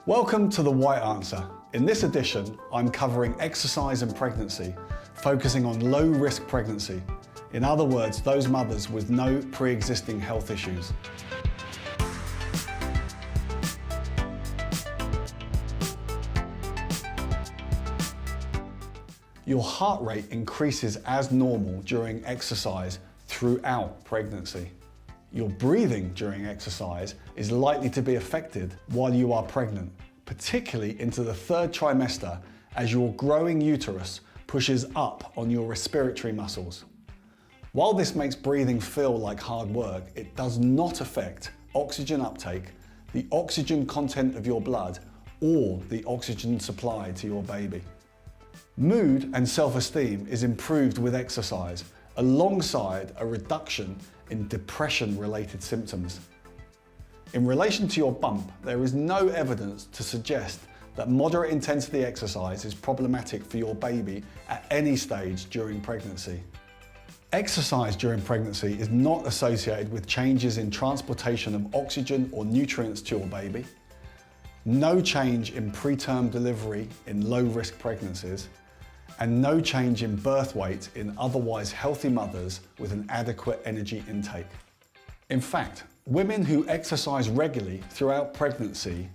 Welcome to the Whyte Answer. In this edition, I'm covering exercise and pregnancy, focusing on low-risk pregnancy. In other words, those mothers with no pre-existing health issues. Your heart rate increases as normal during exercise throughout pregnancy. Your breathing during exercise is likely to be affected while you are pregnant, particularly into the third trimester as your growing uterus pushes up on your respiratory muscles. While this makes breathing feel like hard work, it does not affect oxygen uptake, the oxygen content of your blood, or the oxygen supply to your baby. Mood and self-esteem is improved with exercise, alongside a reduction in depression-related symptoms. In relation to your bump, there is no evidence to suggest that moderate intensity exercise is problematic for your baby at any stage during pregnancy. Exercise during pregnancy is not associated with changes in transportation of oxygen or nutrients to your baby, no change in preterm delivery in low-risk pregnancies, and no change in birth weight in otherwise healthy mothers with an adequate energy intake. In fact, women who exercise regularly throughout pregnancy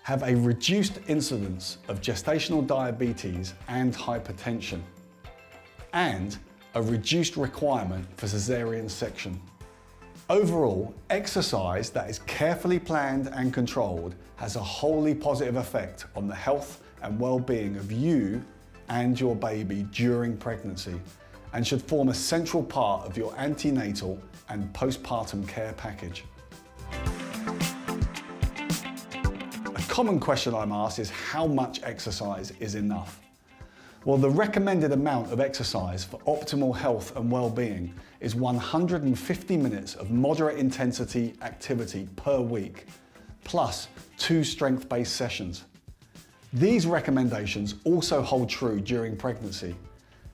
have a reduced incidence of gestational diabetes and hypertension, and a reduced requirement for cesarean section. Overall, exercise that is carefully planned and controlled has a wholly positive effect on the health and well-being of you and your baby during pregnancy, and should form a central part of your antenatal and postpartum care package. A common question I'm asked is how much exercise is enough? Well, the recommended amount of exercise for optimal health and well-being is 150 minutes of moderate intensity activity per week, plus 2 strength-based sessions. These recommendations also hold true during pregnancy.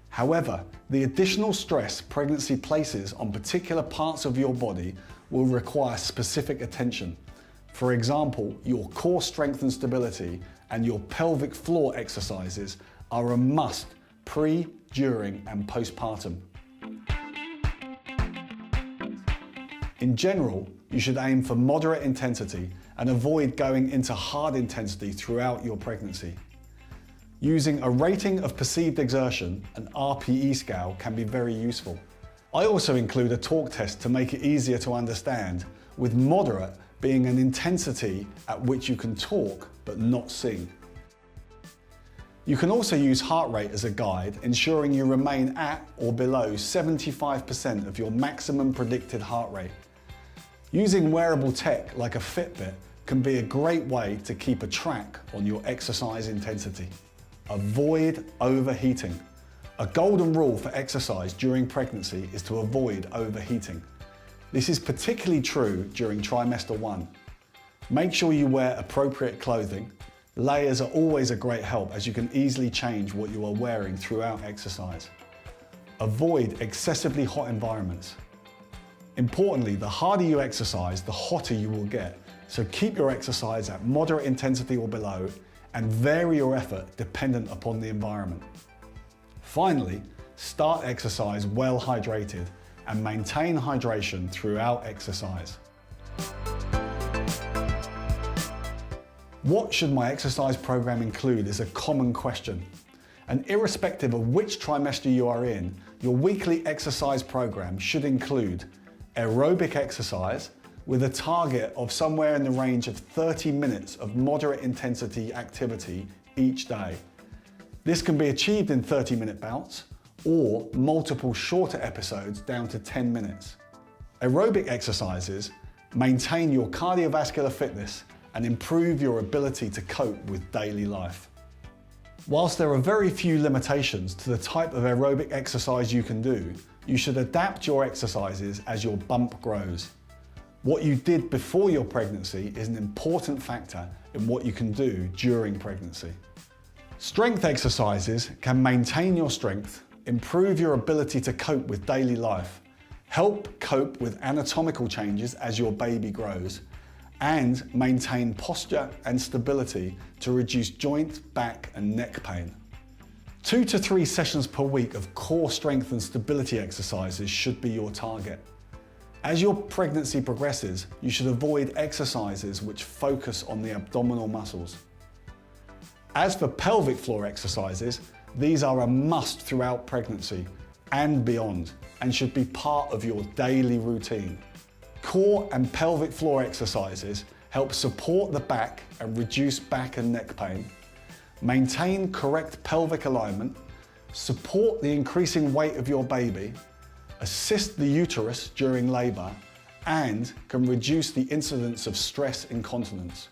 However, the additional stress pregnancy places on particular parts of your body will require specific attention. For example, your core strength and stability and your pelvic floor exercises are a must pre, during, and postpartum. In general, you should aim for moderate intensity and avoid going into hard intensity throughout your pregnancy. Using a rating of perceived exertion, an RPE scale, can be very useful. I also include a talk test to make it easier to understand, with moderate being an intensity at which you can talk but not sing. You can also use heart rate as a guide, ensuring you remain at or below 75% of your maximum predicted heart rate. Using wearable tech like a Fitbit can be a great way to keep a track on your exercise intensity. Avoid overheating. A golden rule for exercise during pregnancy is to avoid overheating. This is particularly true during trimester 1. Make sure you wear appropriate clothing. Layers are always a great help, as you can easily change what you are wearing throughout exercise. Avoid excessively hot environments. Importantly, the harder you exercise, the hotter you will get, so keep your exercise at moderate intensity or below, and vary your effort dependent upon the environment. Finally, start exercise well hydrated and maintain hydration throughout exercise. What should my exercise program include is a common question. And irrespective of which trimester you are in, your weekly exercise program should include aerobic exercise with a target of somewhere in the range of 30 minutes of moderate intensity activity each day. This can be achieved in 30-minute bouts or multiple shorter episodes down to 10 minutes. Aerobic exercises maintain your cardiovascular fitness and improve your ability to cope with daily life. Whilst there are very few limitations to the type of aerobic exercise you can do, you should adapt your exercises as your bump grows. What you did before your pregnancy is an important factor in what you can do during pregnancy. Strength exercises can maintain your strength, improve your ability to cope with daily life, help cope with anatomical changes as your baby grows, and maintain posture and stability to reduce joint, back, and neck pain. 2 to 3 sessions per week of core strength and stability exercises should be your target. As your pregnancy progresses, you should avoid exercises which focus on the abdominal muscles. As for pelvic floor exercises, these are a must throughout pregnancy and beyond, and should be part of your daily routine. Core and pelvic floor exercises help support the back and reduce back and neck pain, maintain correct pelvic alignment, support the increasing weight of your baby, assist the uterus during labour, and can reduce the incidence of stress incontinence.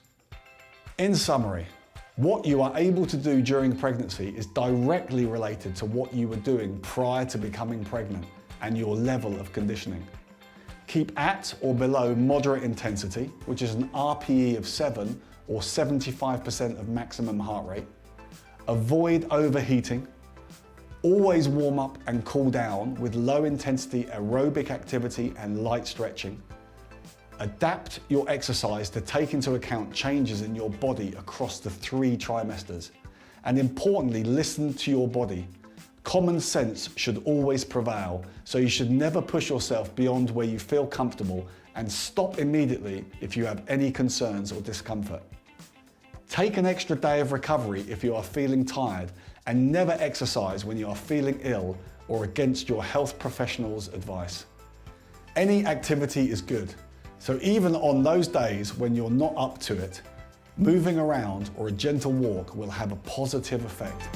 In summary, what you are able to do during pregnancy is directly related to what you were doing prior to becoming pregnant and your level of conditioning. Keep at or below moderate intensity, which is an RPE of 7 or 75% of maximum heart rate. Avoid overheating. Always warm up and cool down with low intensity aerobic activity and light stretching. Adapt your exercise to take into account changes in your body across the 3 trimesters. And importantly, listen to your body. Common sense should always prevail, so you should never push yourself beyond where you feel comfortable, and stop immediately if you have any concerns or discomfort. Take an extra day of recovery if you are feeling tired, and never exercise when you are feeling ill or against your health professional's advice. Any activity is good, so even on those days when you're not up to it, moving around or a gentle walk will have a positive effect.